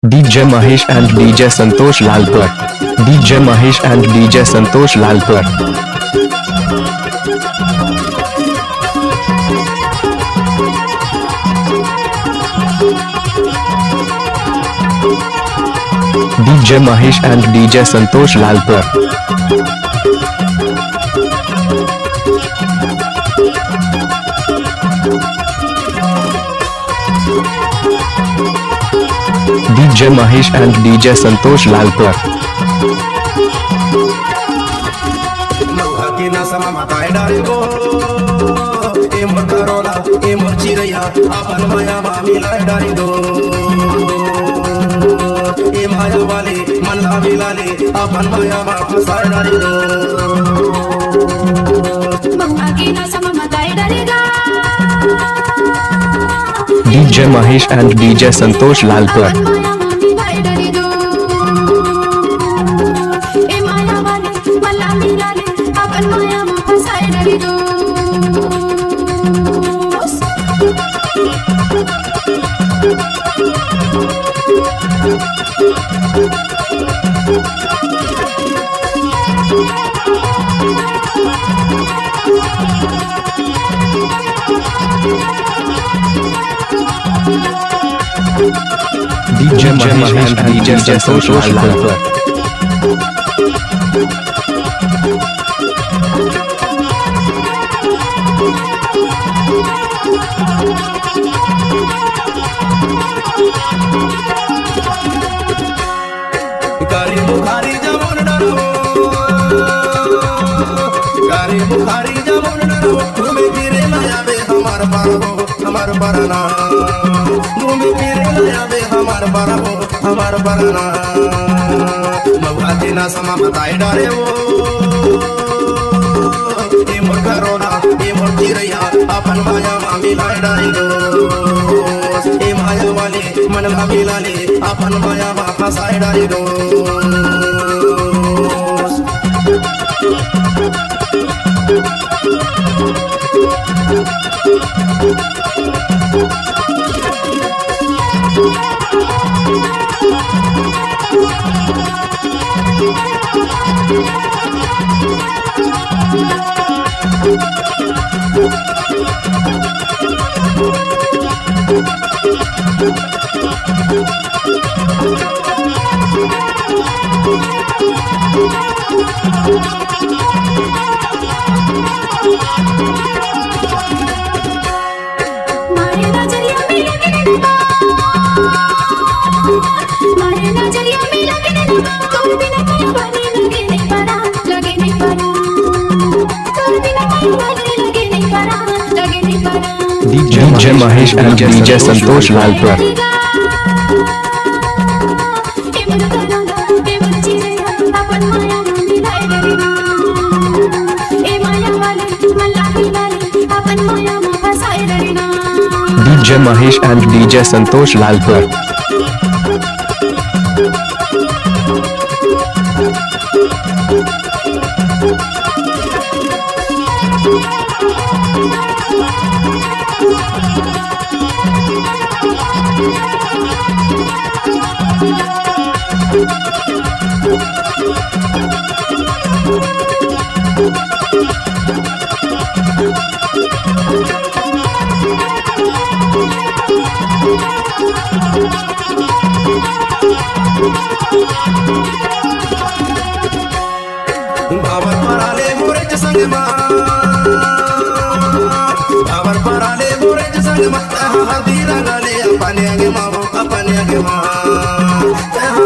DJ Mahesh and DJ Santosh Lalpur. DJ Mahesh and DJ Santosh Lalpur. DJ Mahesh and DJ Santosh Lalpur. DJ Mahesh and DJ Santosh Lalpur. DJ Mahesh and DJ Santosh Lalpur. DJ Mahesh and DJ Santosh Lalpur. हमार बरना मवादी ना समा बताए डारे वो ये मोर करोना ये मोर चिरैया अपन माया मामी लाए डारे दो ये माया वाले मन भाभी लाले अपन माया मा फसाए डारे दो DJ Mahesh and DJ Santosh Lalpur. DJ Mahesh and DJ Santosh Lalpur. Babur पराले मोरेज संग मा बाबर पराले मोरेज संग मा हदीरा गाले अपने आगे माओ अपने आगे मा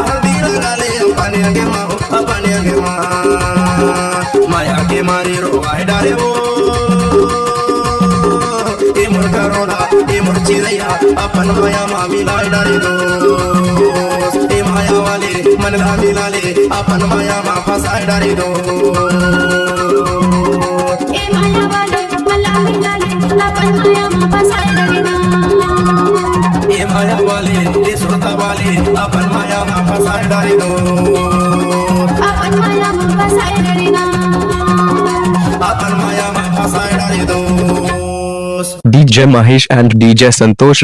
हदीरा गाले अपने आगे माओ अपने आगे मा माया के मारी रो आए डाले वो ये मोर करोना ये मोर चिरैया अपन माया मामी लाए डाले दो ये माया वाले मन भाभी लाले अपन माया मा फसाए डाले दो ए माया वाले मलामी लाले अपन माया मा फसाए डाले दो ये माया वाले ये सुरता वाले अपन माया मा फसाए डाले दो अपन माया मा फसाए डाले ना अपन माया मा फसाए डाले दो DJ Mahesh and DJ Santosh